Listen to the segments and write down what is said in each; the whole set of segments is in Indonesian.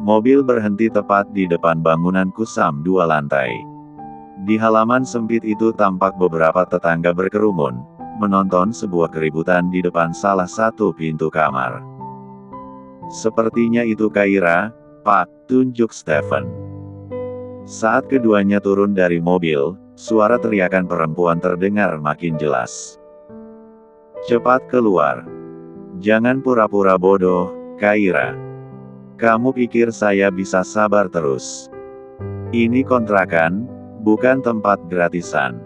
Mobil berhenti tepat di depan bangunan kusam 2 lantai. Di halaman sempit itu tampak beberapa tetangga berkerumun, menonton sebuah keributan di depan salah satu pintu kamar. "Sepertinya itu Kaira, Pak," tunjuk Stephen. Saat keduanya turun dari mobil, suara teriakan perempuan terdengar makin jelas. "Cepat keluar. Jangan pura-pura bodoh, Kaira. Kamu pikir saya bisa sabar terus? Ini kontrakan, bukan tempat gratisan."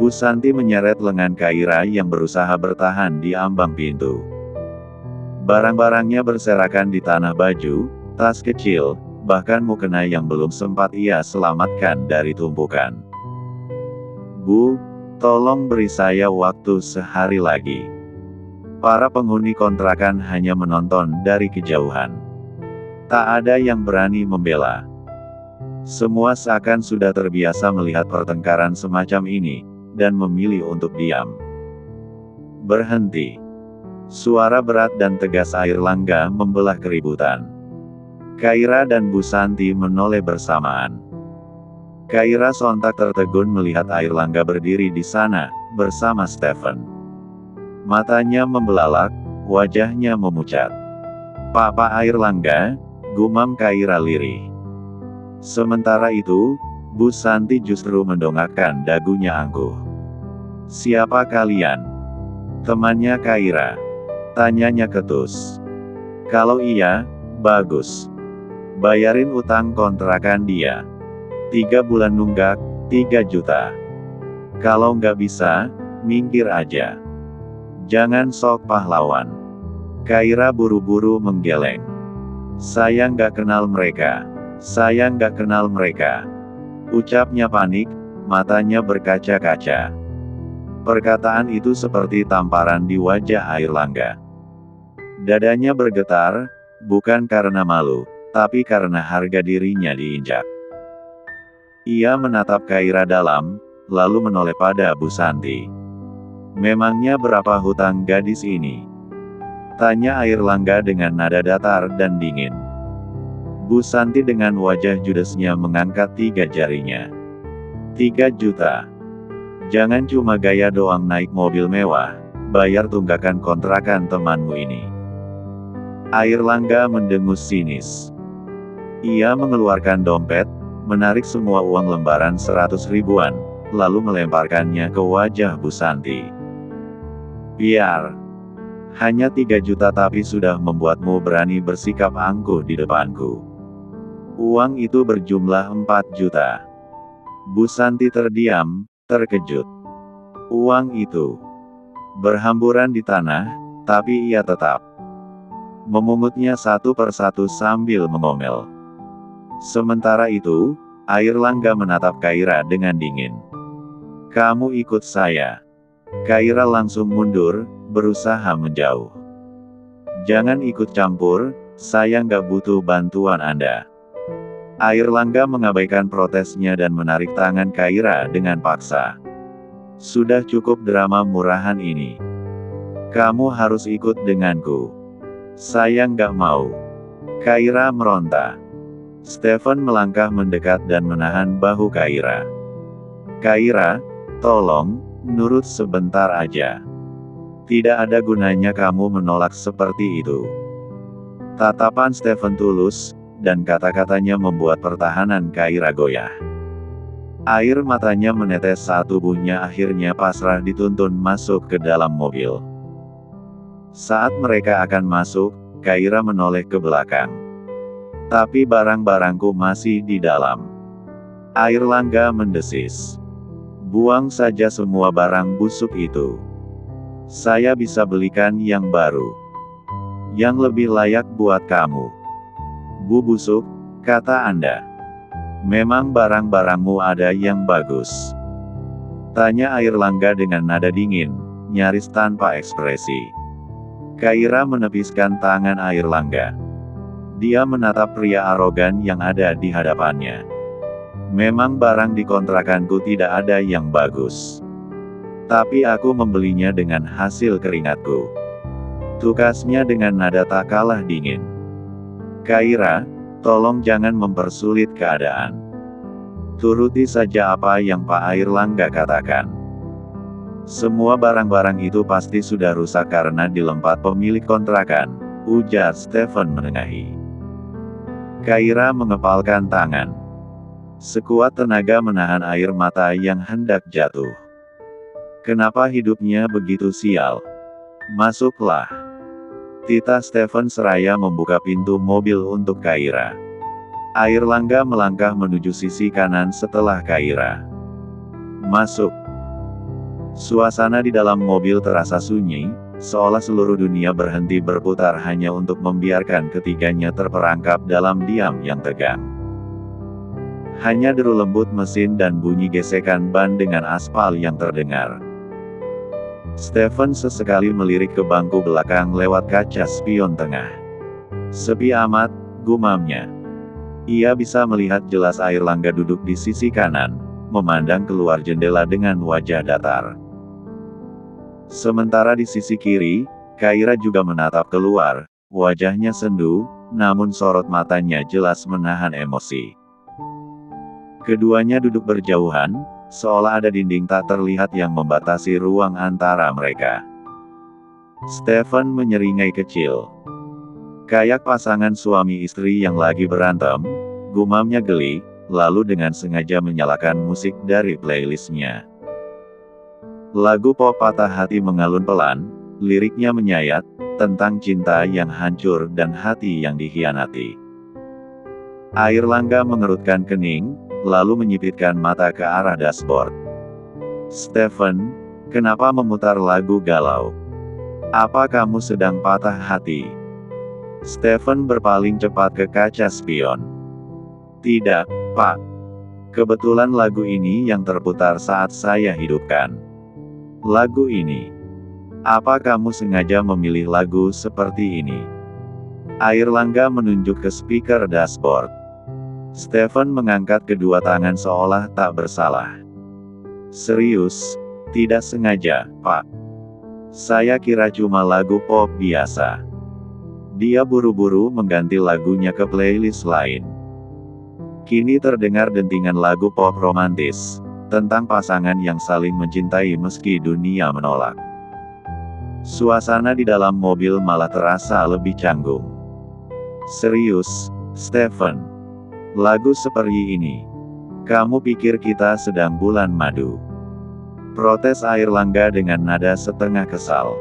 Bu Santi menyeret lengan Kaira yang berusaha bertahan di ambang pintu. Barang-barangnya berserakan di tanah, baju, tas kecil, bahkan mukena yang belum sempat ia selamatkan dari tumpukan. "Bu, tolong beri saya waktu sehari lagi." Para penghuni kontrakan hanya menonton dari kejauhan. Tak ada yang berani membela. Semua seakan sudah terbiasa melihat pertengkaran semacam ini, dan memilih untuk diam. "Berhenti!" Suara berat dan tegas Airlangga membelah keributan. Kaira dan Bu Santi menoleh bersamaan. Kaira sontak tertegun melihat Airlangga berdiri di sana, bersama Stephen. Matanya membelalak, wajahnya memucat. "Papa Airlangga," gumam Kaira lirih. Sementara itu, Bu Santi justru mendongakkan dagunya angkuh. "Siapa kalian?" "Temannya Kaira," tanyanya ketus. "Kalau iya, bagus. Bayarin utang kontrakan dia. 3 bulan nunggak, 3 juta. Kalau nggak bisa, minggir aja. Jangan sok pahlawan." Kaira buru-buru menggeleng. "Saya nggak kenal mereka. Saya nggak kenal mereka," ucapnya panik, matanya berkaca-kaca. Perkataan itu seperti tamparan di wajah Airlangga. Dadanya bergetar, bukan karena malu, tapi karena harga dirinya diinjak. Ia menatap Kaira dalam, lalu menoleh pada Bu Santi. "Memangnya berapa hutang gadis ini?" tanya Airlangga dengan nada datar dan dingin. Bu Santi dengan wajah judesnya mengangkat 3 jarinya. 3 juta. Jangan cuma gaya doang naik mobil mewah, bayar tunggakan kontrakan temanmu ini." Airlangga mendengus sinis. Ia mengeluarkan dompet, menarik semua uang lembaran 100 ribuan, lalu melemparkannya ke wajah Bu Santi. "Biar. Hanya 3 juta tapi sudah membuatmu berani bersikap angkuh di depanku. Uang itu berjumlah 4 juta. Bu Santi terdiam, terkejut. Uang itu berhamburan di tanah, tapi ia tetap memungutnya satu persatu sambil mengomel. Sementara itu, Airlangga menatap Kaira dengan dingin. "Kamu ikut saya." Kaira langsung mundur, berusaha menjauh. "Jangan ikut campur, saya nggak butuh bantuan Anda." Airlangga mengabaikan protesnya dan menarik tangan Kaira dengan paksa. "Sudah cukup drama murahan ini. Kamu harus ikut denganku." "Saya nggak mau." Kaira meronta. Stephen melangkah mendekat dan menahan bahu Kaira. "Kaira, tolong, nurut sebentar aja. Tidak ada gunanya kamu menolak seperti itu." Tatapan Stephen tulus, dan kata-katanya membuat pertahanan Kaira goyah. Air matanya menetes saat tubuhnya akhirnya pasrah dituntun masuk ke dalam mobil. Saat mereka akan masuk, Kaira menoleh ke belakang. "Tapi barang-barangku masih di dalam." Airlangga mendesis. "Buang saja semua barang busuk itu. Saya bisa belikan yang baru. Yang lebih layak buat kamu." "Bu busuk, kata Anda. Memang barang-barangmu ada yang bagus?" tanya Airlangga dengan nada dingin, nyaris tanpa ekspresi. Kaira menepiskan tangan Airlangga. Dia menatap pria arogan yang ada di hadapannya. "Memang barang di kontrakanku tidak ada yang bagus. Tapi aku membelinya dengan hasil keringatku." Tukasnya dengan nada tak kalah dingin. "Kaira, Tolong jangan mempersulit keadaan. Turuti saja apa yang Pak Airlangga katakan. Semua barang-barang itu pasti sudah rusak karena dilempar pemilik kontrakan, ujar Stephen menengahi. Kaira mengepalkan tangan. Sekuat tenaga menahan air mata yang hendak jatuh. Kenapa hidupnya begitu sial? Masuklah. Tita Stephen seraya membuka pintu mobil untuk Kaira. Airlangga melangkah menuju sisi kanan setelah Kaira masuk. Suasana di dalam mobil terasa sunyi, seolah seluruh dunia berhenti berputar hanya untuk membiarkan ketiganya terperangkap dalam diam yang tegang. Hanya deru lembut mesin dan bunyi gesekan ban dengan aspal yang terdengar. Stephen sesekali melirik ke bangku belakang lewat kaca spion tengah. Sepi amat, gumamnya. Ia bisa melihat jelas Airlangga duduk di sisi kanan, memandang keluar jendela dengan wajah datar. Sementara di sisi kiri, Kaira juga menatap keluar, wajahnya sendu, namun sorot matanya jelas menahan emosi. Keduanya duduk berjauhan, seolah ada dinding tak terlihat yang membatasi ruang antara mereka. Stephen menyeringai kecil. Kayak pasangan suami istri yang lagi berantem, gumamnya geli, lalu dengan sengaja menyalakan musik dari playlistnya. Lagu pop patah hati mengalun pelan, liriknya menyayat, tentang cinta yang hancur dan hati yang dikhianati. Airlangga mengerutkan kening, lalu menyipitkan mata ke arah dashboard. Stephen, kenapa memutar lagu galau? Apa kamu sedang patah hati? Stephen berpaling cepat ke kaca spion. Tidak, Pak. Kebetulan lagu ini yang terputar saat saya hidupkan. Lagu ini. Apa kamu sengaja memilih lagu seperti ini? Airlangga menunjuk ke speaker dashboard. Stephen mengangkat kedua tangan seolah tak bersalah. Serius, tidak sengaja, Pak. Saya kira cuma lagu pop biasa. Dia buru-buru mengganti lagunya ke playlist lain. Kini terdengar dentingan lagu pop romantis, tentang pasangan yang saling mencintai meski dunia menolak. Suasana di dalam mobil malah terasa lebih canggung. Serius, Stephen. Lagu seperti ini. Kamu pikir kita sedang bulan madu? Protes Airlangga dengan nada setengah kesal.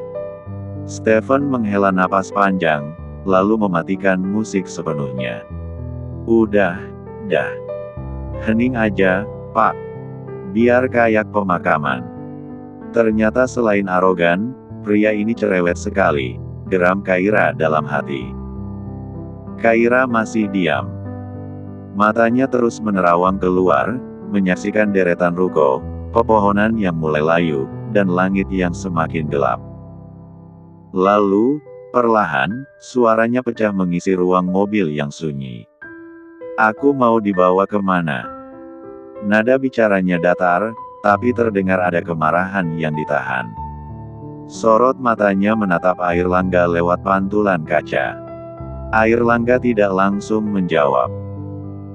Stephen menghela napas panjang, lalu mematikan musik sepenuhnya. Udah, dah. Hening aja, Pak. Biar kayak pemakaman. Ternyata selain arogan, pria ini cerewet sekali, geram Kaira dalam hati. Kaira masih diam. Matanya terus menerawang keluar, menyaksikan deretan ruko, pepohonan yang mulai layu, dan langit yang semakin gelap. Lalu, perlahan, suaranya pecah mengisi ruang mobil yang sunyi. Aku mau dibawa kemana? Nada bicaranya datar, tapi terdengar ada kemarahan yang ditahan. Sorot matanya menatap Airlangga lewat pantulan kaca. Airlangga tidak langsung menjawab.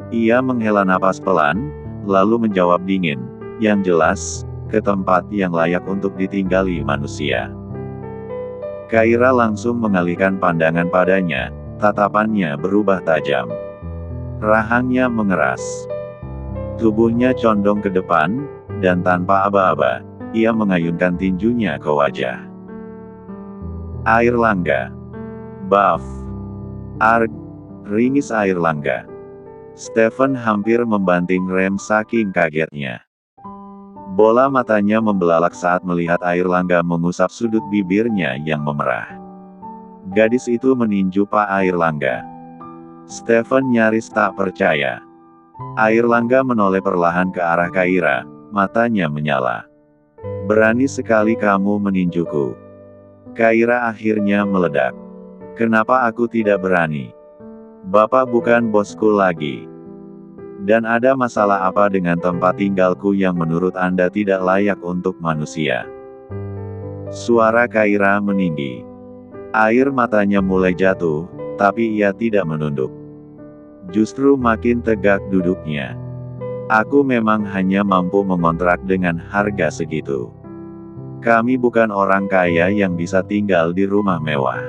Ia menghela napas pelan, lalu menjawab dingin, yang jelas, ke tempat yang layak untuk ditinggali manusia. Kaira langsung mengalihkan pandangan padanya, tatapannya berubah tajam. Rahangnya mengeras. Tubuhnya condong ke depan, dan tanpa aba-aba, ia mengayunkan tinjunya ke wajah Airlangga. Baf. Arg. Ringis Airlangga. Stephen hampir membanting rem saking kagetnya. Bola matanya membelalak saat melihat Airlangga mengusap sudut bibirnya yang memerah. Gadis itu meninju Pak Airlangga. Stephen nyaris tak percaya. Airlangga menoleh perlahan ke arah Kaira, matanya menyala. Berani sekali kamu meninjuku. Kaira akhirnya meledak. Kenapa aku tidak berani? Bapak bukan bosku lagi. Dan ada masalah apa dengan tempat tinggalku yang menurut Anda tidak layak untuk manusia? Suara Kaira meninggi. Air matanya mulai jatuh, tapi ia tidak menunduk. justru makin tegak duduknya. Aku memang hanya mampu mengontrak dengan harga segitu. Kami bukan orang kaya yang bisa tinggal di rumah mewah.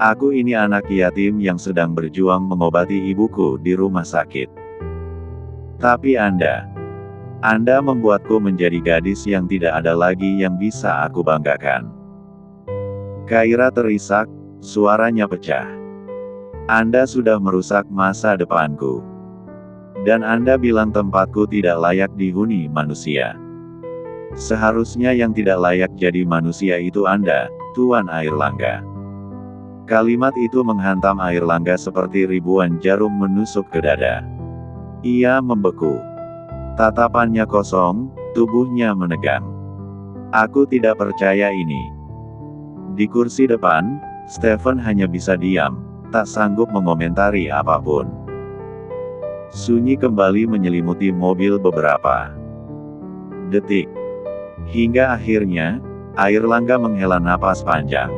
Aku ini anak yatim yang sedang berjuang mengobati ibuku di rumah sakit. Tapi Anda membuatku menjadi gadis yang tidak ada lagi yang bisa aku banggakan. Kaira terisak, suaranya pecah. Anda sudah merusak masa depanku. Dan Anda bilang tempatku tidak layak dihuni manusia. Seharusnya yang tidak layak jadi manusia itu Anda, Tuan Airlangga. Kalimat itu menghantam Airlangga seperti ribuan jarum menusuk ke dada. Ia membeku. Tatapannya kosong, tubuhnya menegang. Aku tidak percaya ini. Di kursi depan, Stephen hanya bisa diam, tak sanggup mengomentari apapun. Sunyi kembali menyelimuti mobil beberapa detik. Hingga akhirnya, Airlangga menghela napas panjang.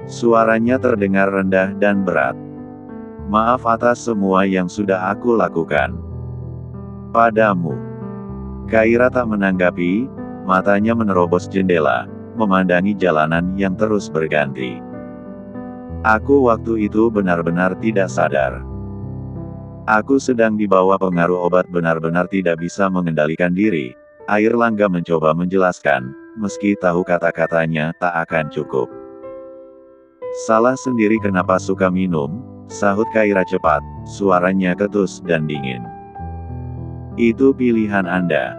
Suaranya terdengar rendah dan berat. Maaf atas semua yang sudah aku lakukan padamu. Kaira tak menanggapi, matanya menerobos jendela, memandangi jalanan yang terus berganti. Aku waktu itu benar-benar tidak sadar. Aku sedang dibawa pengaruh obat, benar-benar tidak bisa mengendalikan diri. Airlangga mencoba menjelaskan, meski tahu kata-katanya tak akan cukup. Salah sendiri kenapa suka minum, sahut Kaira cepat, suaranya ketus dan dingin. Itu pilihan Anda.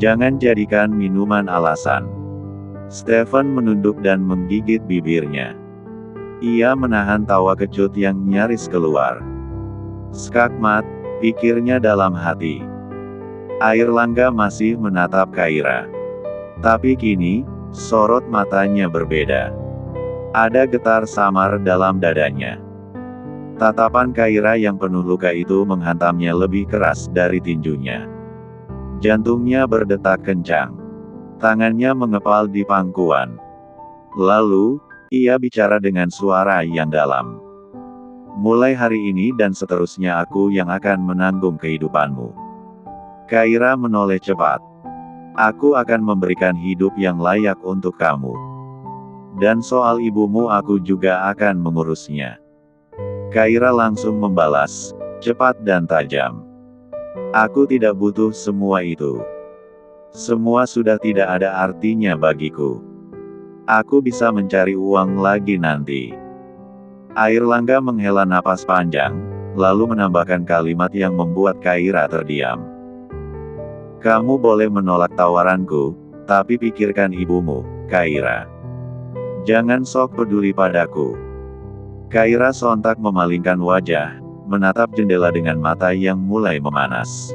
Jangan jadikan minuman alasan. Stephen menunduk dan menggigit bibirnya. Ia menahan tawa kecut yang nyaris keluar. Skakmat, pikirnya dalam hati. Airlangga masih menatap Kaira. Tapi kini, sorot matanya berbeda. Ada getar samar dalam dadanya. Tatapan Kaira yang penuh luka itu menghantamnya lebih keras dari tinjunya. Jantungnya berdetak kencang. Tangannya mengepal di pangkuan. Lalu, ia bicara dengan suara yang dalam. Mulai hari ini dan seterusnya aku yang akan menanggung kehidupanmu. Kaira menoleh cepat. Aku akan memberikan hidup yang layak untuk kamu. Dan soal ibumu aku juga akan mengurusnya. Kaira langsung membalas, cepat dan tajam. Aku tidak butuh semua itu. Semua sudah tidak ada artinya bagiku. Aku bisa mencari uang lagi nanti. Airlangga menghela napas panjang, lalu menambahkan kalimat yang membuat Kaira terdiam. Kamu boleh menolak tawaranku, tapi pikirkan ibumu, Kaira. Jangan sok peduli padaku. Kaira sontak memalingkan wajah, menatap jendela dengan mata yang mulai memanas.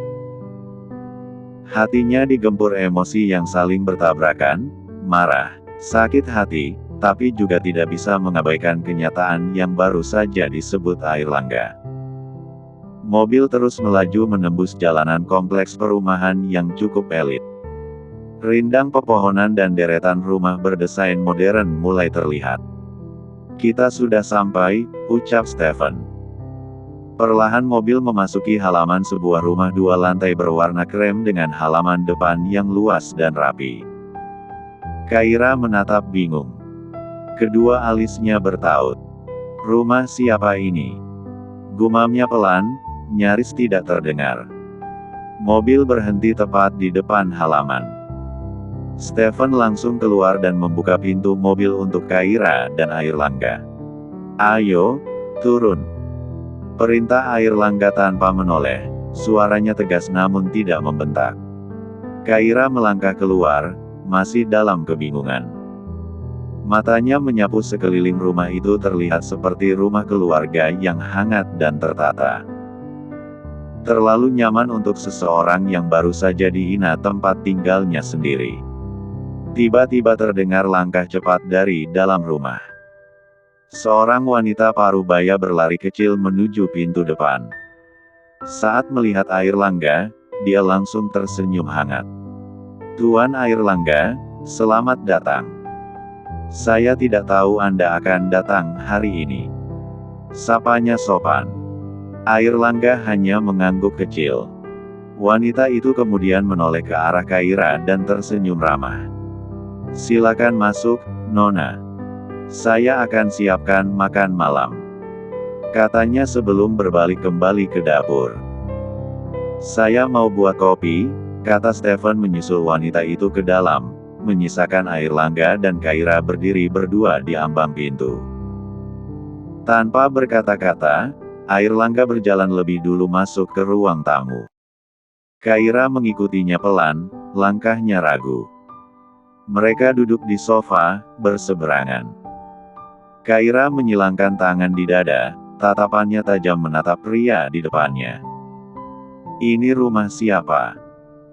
Hatinya digempur emosi yang saling bertabrakan, marah, sakit hati, tapi juga tidak bisa mengabaikan kenyataan yang baru saja disebut Airlangga. Mobil terus melaju menembus jalanan kompleks perumahan yang cukup elit. Rindang pepohonan dan deretan rumah berdesain modern mulai terlihat. Kita sudah sampai, ucap Stephen. Perlahan mobil memasuki halaman sebuah rumah 2 lantai berwarna krem dengan halaman depan yang luas dan rapi. Kaira menatap bingung. Kedua alisnya bertaut. Rumah siapa ini? Gumamnya pelan, nyaris tidak terdengar. Mobil berhenti tepat di depan halaman. Stephen langsung keluar dan membuka pintu mobil untuk Kaira dan Airlangga. Ayo, turun. Perintah Airlangga tanpa menoleh, suaranya tegas namun tidak membentak. Kaira melangkah keluar, masih dalam kebingungan. Matanya menyapu sekeliling rumah itu terlihat seperti rumah keluarga yang hangat dan tertata. Terlalu nyaman untuk seseorang yang baru saja dihina tempat tinggalnya sendiri. Tiba-tiba terdengar langkah cepat dari dalam rumah. Seorang wanita parubaya berlari kecil menuju pintu depan. Saat melihat Airlangga, dia langsung tersenyum hangat. Tuan Airlangga, selamat datang. Saya tidak tahu Anda akan datang hari ini. Sapanya sopan. Airlangga hanya mengangguk kecil. Wanita itu kemudian menoleh ke arah Kaira dan tersenyum ramah. "Silakan masuk, Nona. Saya akan siapkan makan malam," katanya sebelum berbalik kembali ke dapur. "Saya mau buat kopi," kata Stefan menyusul wanita itu ke dalam, menyisakan Airlangga dan Kaira berdiri berdua di ambang pintu. Tanpa berkata-kata, Airlangga berjalan lebih dulu masuk ke ruang tamu. Kaira mengikutinya pelan, langkahnya ragu. Mereka duduk di sofa, berseberangan. Kaira menyilangkan tangan di dada, tatapannya tajam menatap pria di depannya. "Ini rumah siapa?"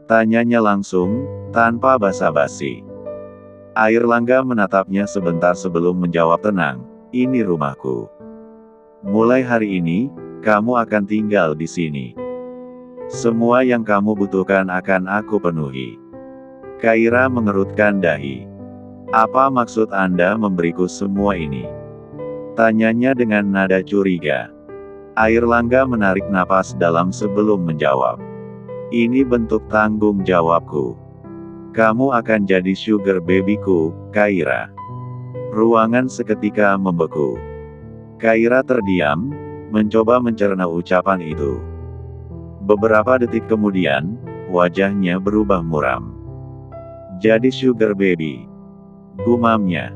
tanyanya langsung, tanpa basa-basi. Airlangga menatapnya sebentar sebelum menjawab tenang, "Ini rumahku. Mulai hari ini, kamu akan tinggal di sini. Semua yang kamu butuhkan akan aku penuhi." Kaira mengerutkan dahi. "Apa maksud Anda memberiku semua ini?" tanyanya dengan nada curiga. Airlangga menarik napas dalam sebelum menjawab. "Ini bentuk tanggung jawabku. Kamu akan jadi sugar babyku, Kaira." Ruangan seketika membeku. Kaira terdiam, mencoba mencerna ucapan itu. Beberapa detik kemudian, wajahnya berubah muram. "Jadi sugar baby," gumamnya.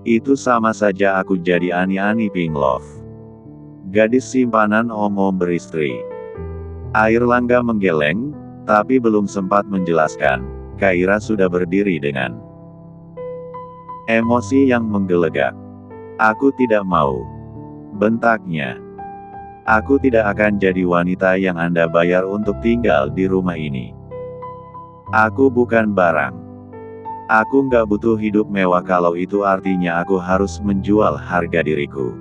"Itu sama saja aku jadi ani-ani Pink Love. Gadis simpanan om-om beristri." Airlangga menggeleng, tapi belum sempat menjelaskan, Kaira sudah berdiri dengan emosi yang menggelegak. "Aku tidak mau," bentaknya. "Aku tidak akan jadi wanita yang Anda bayar untuk tinggal di rumah ini. Aku bukan barang. Aku nggak butuh hidup mewah kalau itu artinya aku harus menjual harga diriku."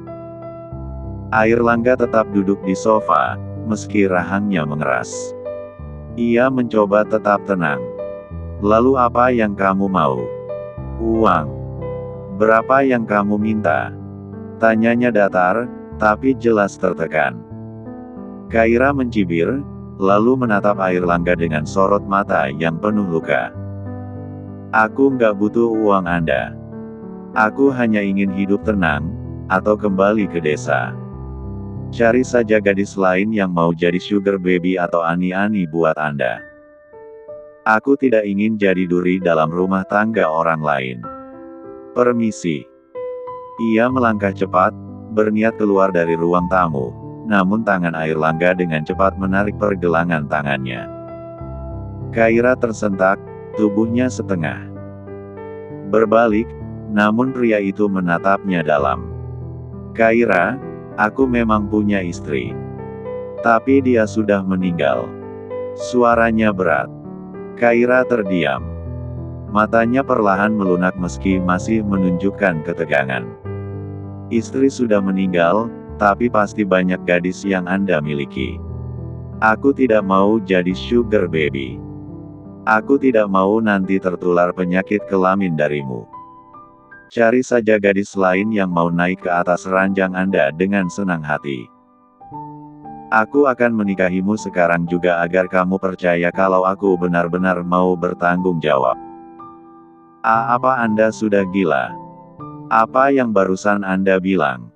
Airlangga tetap duduk di sofa, meski rahangnya mengeras. Ia mencoba tetap tenang. "Lalu apa yang kamu mau? Uang? Berapa yang kamu minta?" tanyanya datar, tapi jelas tertekan. Kaira mencibir, lalu menatap Airlangga dengan sorot mata yang penuh luka. "Aku nggak butuh uang Anda. Aku hanya ingin hidup tenang, atau kembali ke desa. Cari saja gadis lain yang mau jadi sugar baby atau ani-ani buat Anda. Aku tidak ingin jadi duri dalam rumah tangga orang lain. Permisi." Ia melangkah cepat, berniat keluar dari ruang tamu, namun tangan Airlangga dengan cepat menarik pergelangan tangannya. Kaira tersentak, tubuhnya setengah berbalik, namun pria itu menatapnya dalam. "Kaira, aku memang punya istri. Tapi dia sudah meninggal." Suaranya berat. Kaira terdiam. Matanya perlahan melunak meski masih menunjukkan ketegangan. "Istri sudah meninggal, tapi pasti banyak gadis yang Anda miliki. Aku tidak mau jadi sugar baby. Aku tidak mau nanti tertular penyakit kelamin darimu. Cari saja gadis lain yang mau naik ke atas ranjang Anda dengan senang hati. Aku akan menikahimu sekarang juga agar kamu percaya kalau aku benar-benar mau bertanggung jawab." Apa Anda sudah gila? Apa yang barusan Anda bilang?"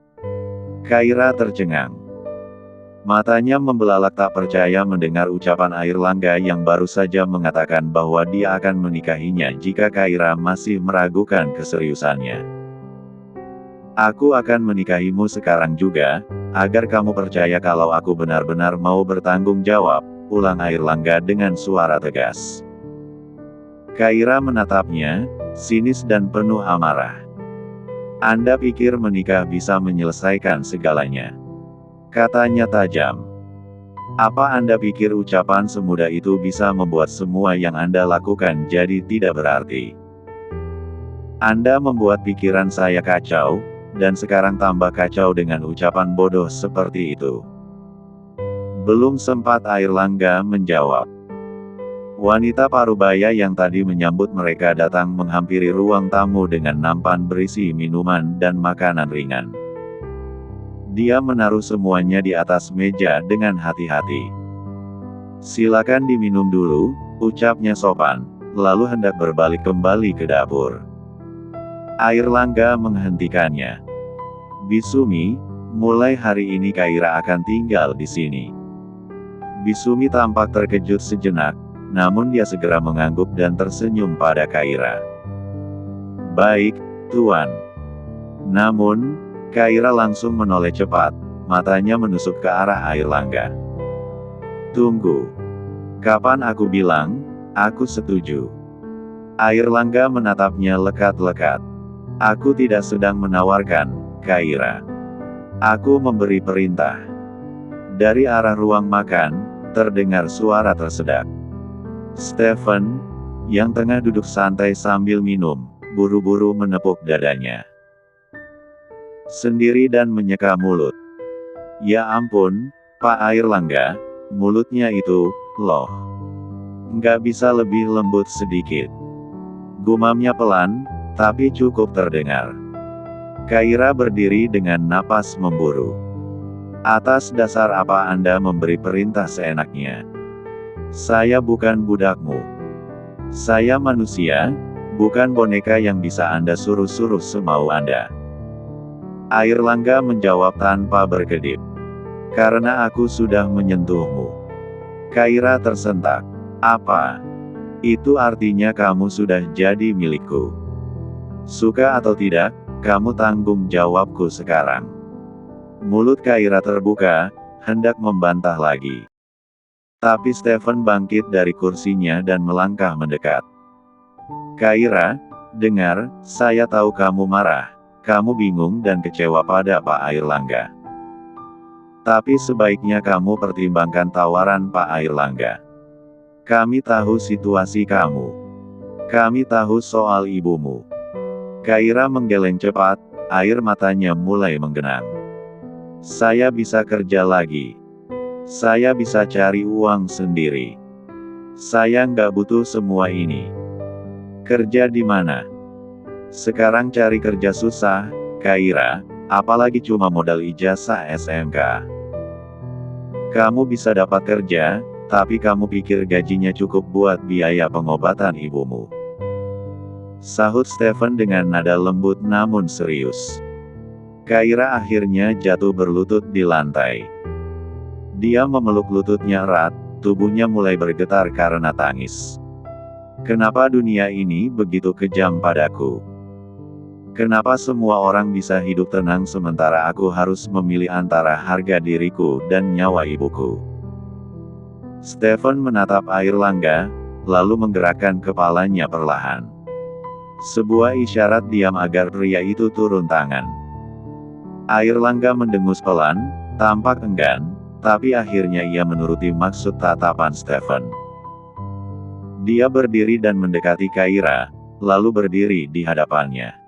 Kaira tercengang. Matanya membelalak tak percaya mendengar ucapan Airlangga yang baru saja mengatakan bahwa dia akan menikahinya jika Kaira masih meragukan keseriusannya. "Aku akan menikahimu sekarang juga, agar kamu percaya kalau aku benar-benar mau bertanggung jawab," ulang Airlangga dengan suara tegas. Kaira menatapnya, sinis dan penuh amarah. "Anda pikir menikah bisa menyelesaikan segalanya?" katanya tajam. "Apa Anda pikir ucapan semudah itu bisa membuat semua yang Anda lakukan jadi tidak berarti? Anda membuat pikiran saya kacau, dan sekarang tambah kacau dengan ucapan bodoh seperti itu." Belum sempat Airlangga menjawab, wanita parubaya yang tadi menyambut mereka datang menghampiri ruang tamu dengan nampan berisi minuman dan makanan ringan. Dia menaruh semuanya di atas meja dengan hati-hati. "Silakan diminum dulu," ucapnya sopan, lalu hendak berbalik kembali ke dapur. Airlangga menghentikannya. "Bisumi, mulai hari ini Kaira akan tinggal di sini." Bisumi tampak terkejut sejenak, namun dia segera mengangguk dan tersenyum pada Kaira. "Baik, Tuan." Namun, Kaira langsung menoleh cepat, matanya menusuk ke arah Airlangga. "Tunggu. Kapan aku bilang, aku setuju?" Airlangga menatapnya lekat-lekat. "Aku tidak sedang menawarkan, Kaira. Aku memberi perintah." Dari arah ruang makan, terdengar suara tersedak. Stephen, yang tengah duduk santai sambil minum, buru-buru menepuk dadanya sendiri dan menyeka mulut. "Ya ampun, Pak Airlangga, mulutnya itu, loh. Nggak bisa lebih lembut sedikit?" Gumamnya pelan, tapi cukup terdengar. Kaira berdiri dengan napas memburu. "Atas dasar apa Anda memberi perintah seenaknya? Saya bukan budakmu. Saya manusia, bukan boneka yang bisa Anda suruh-suruh semau Anda." Airlangga menjawab tanpa berkedip. "Karena aku sudah menyentuhmu." Kaira tersentak. "Apa? Itu artinya kamu sudah jadi milikku. Suka atau tidak, kamu tanggung jawabku sekarang." Mulut Kaira terbuka, hendak membantah lagi. Tapi Stephen bangkit dari kursinya dan melangkah mendekat. "Kaira, dengar, saya tahu kamu marah. Kamu bingung dan kecewa pada Pak Airlangga. Tapi sebaiknya kamu pertimbangkan tawaran Pak Airlangga. Kami tahu situasi kamu. Kami tahu soal ibumu." Kaira menggeleng cepat, air matanya mulai menggenang. "Saya bisa kerja lagi. Saya bisa cari uang sendiri. Saya nggak butuh semua ini." "Kerja di mana? Sekarang cari kerja susah, Kaira, apalagi cuma modal ijazah SMK. Kamu bisa dapat kerja, tapi kamu pikir gajinya cukup buat biaya pengobatan ibumu?" Sahut Stephen dengan nada lembut namun serius. Kaira akhirnya jatuh berlutut di lantai. Dia memeluk lututnya erat, tubuhnya mulai bergetar karena tangis. "Kenapa dunia ini begitu kejam padaku? Kenapa semua orang bisa hidup tenang sementara aku harus memilih antara harga diriku dan nyawa ibuku?" Stephen menatap Airlangga, lalu menggerakkan kepalanya perlahan. Sebuah isyarat diam agar pria itu turun tangan. Airlangga mendengus pelan, tampak enggan, tapi akhirnya ia menuruti maksud tatapan Stephen. Dia berdiri dan mendekati Kaira, lalu berdiri di hadapannya.